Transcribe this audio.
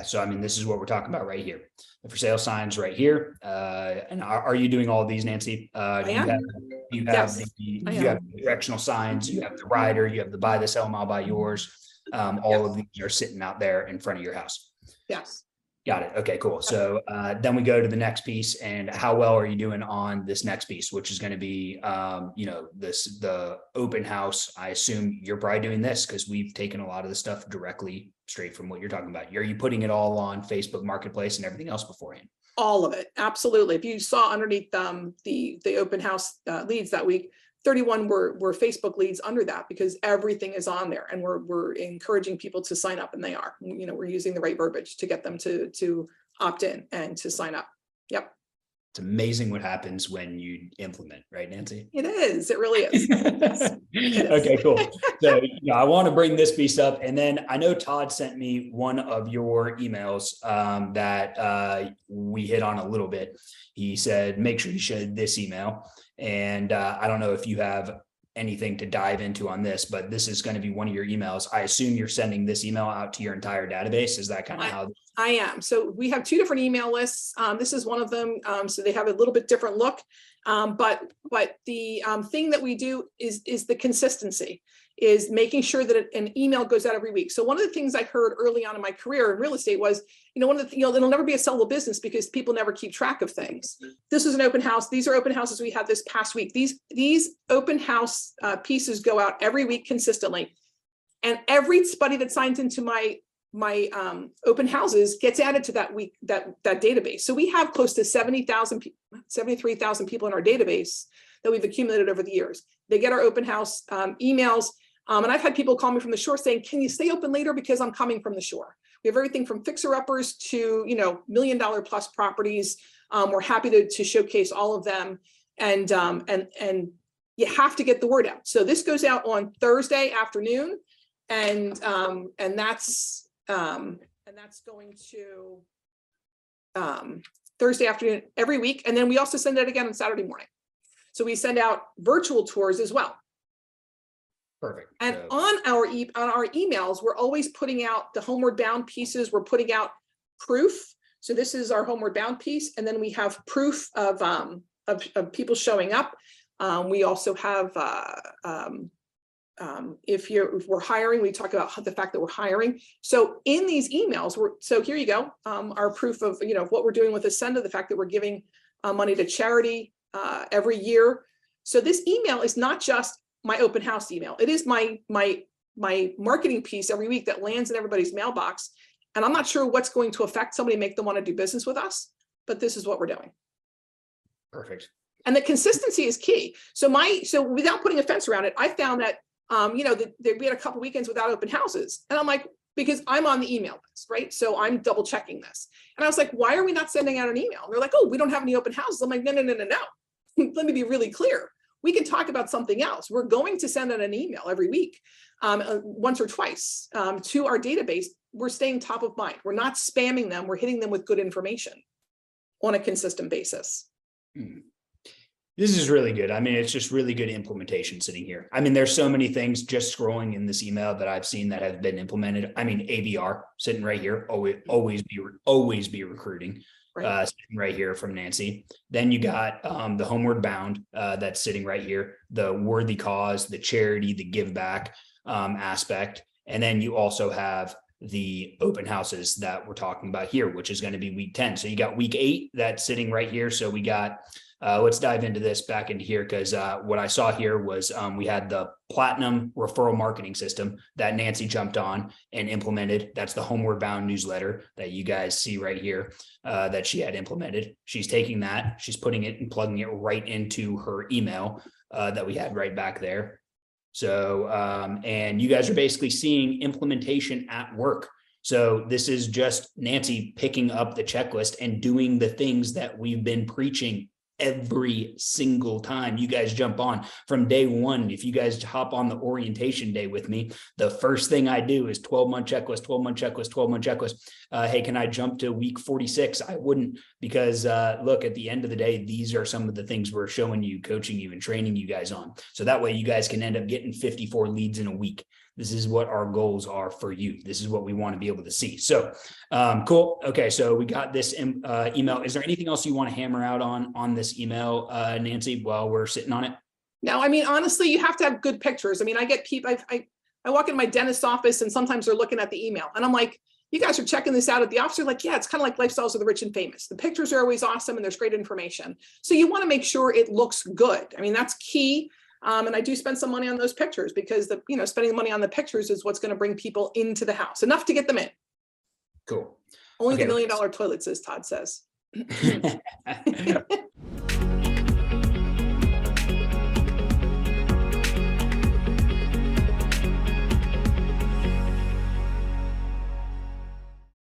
Yeah. So, I mean, this is what we're talking about right here. The for sale signs right here. And are you doing all of these, Nancy? I am. You have Yes, you I have am. directional signs, you have the rider, you have the buy this, sell, I'll buy yours. All of these are sitting out there in front of your house. Yes. Got it. Okay, cool. So then we go to the next piece, and how well are you doing on this next piece, which is going to be, the open house. I assume you're probably doing this because we've taken a lot of the stuff directly straight from what you're talking about. Are you putting it all on Facebook Marketplace and everything else beforehand? All of it. Absolutely. If you saw underneath the open house leads that week, 31 were Facebook leads under that, because everything is on there, and we're encouraging people to sign up, and they are. We're using the right verbiage to get them to opt in and to sign up. Yep. It's amazing what happens when you implement, right, Nancy? It is. It really is. Okay, cool. So I want to bring this piece up. And then I know Todd sent me one of your emails that we hit on a little bit. He said, make sure you share this email. And I don't know if you have anything to dive into on this, but this is going to be one of your emails. I assume you're sending this email out to your entire database. Is that kind of how? I am. So we have 2 different email lists. This is one of them. So they have a little bit different look. But the thing that we do is the consistency, is making sure that an email goes out every week. So one of the things I heard early on in my career in real estate was, it'll never be a sellable business because people never keep track of things. This is an open house. These are open houses we had this past week. These open house pieces go out every week consistently. And everybody that signs into my open houses gets added to that week, that database. So we have close to 73,000 people in our database that we've accumulated over the years. They get our open house emails. And I've had people call me from the shore saying, can you stay open later because I'm coming from the shore? We have everything from fixer-uppers to, $1 million plus properties. We're happy to showcase all of them. And you have to get the word out. So this goes out on Thursday afternoon. And that's going to Thursday afternoon every week. And then we also send it again on Saturday morning. So we send out virtual tours as well. Perfect. And on our emails, we're always putting out the homeward bound pieces. We're putting out proof. So this is our homeward bound piece. And then we have proof of people showing up. We also have, if we're hiring, we talk about the fact that we're hiring. So in these emails, so here you go, our proof of, what we're doing with Ascenda, the fact that we're giving money to charity every year. So this email is not just my open house email. It is my marketing piece every week that lands in everybody's mailbox. And I'm not sure what's going to affect somebody, make them want to do business with us, but this is what we're doing. Perfect. And the consistency is key. So without putting a fence around it, I found that, we had a couple weekends without open houses. And I'm like, because I'm on the email list, right? So I'm double checking this. And I was like, why are we not sending out an email? And they're like, oh, we don't have any open houses. I'm like, no. Let me be really clear. We can talk about something else. We're going to send out an email every week, once or twice to our database. We're staying top of mind. We're not spamming them. We're hitting them with good information on a consistent basis. This is really good. I mean, it's just really good implementation sitting here. I mean, there's so many things just scrolling in this email that I've seen that have been implemented. I mean, ABR sitting right here, always be recruiting. Right. Sitting right here from Nancy. Then you got the homeward bound that's sitting right here, the worthy cause, the charity, the give back aspect. And then you also have the open houses that we're talking about here, which is going to be week 10. So you got week 8 that's sitting right here. So we got, let's dive into this back into here, because what I saw here was we had the platinum referral marketing system that Nancy jumped on and implemented. That's the homeward bound newsletter that you guys see right here that she had implemented. She's taking that, she's putting it and plugging it right into her email that we had right back there. So, and you guys are basically seeing implementation at work. So this is just Nancy picking up the checklist and doing the things that we've been preaching every single time you guys jump on from day one. If you guys hop on the orientation day with me, the first thing I do is 12-month checklist, 12-month checklist, 12-month checklist. Hey, can I jump to week 46? I wouldn't, because look, at the end of the day, these are some of the things we're showing you, coaching you, and training you guys on. So that way you guys can end up getting 54 leads in a week. This is what our goals are for you. This is what we want to be able to see. So cool. Okay. So we got this email. Is there anything else you want to hammer out on this email, Nancy, while we're sitting on it? No, I mean, honestly, you have to have good pictures. I mean, I get people, I walk in my dentist's office and sometimes they're looking at the email and I'm like, you guys are checking this out at the office. They're like, yeah, it's kind of like Lifestyles of the Rich and Famous. The pictures are always awesome and there's great information. So you want to make sure it looks good. I mean, that's key. And I do spend some money on those pictures because spending money on the pictures is what's going to bring people into the house, enough to get them in. Cool. Only the $1 million toilets, as Todd says.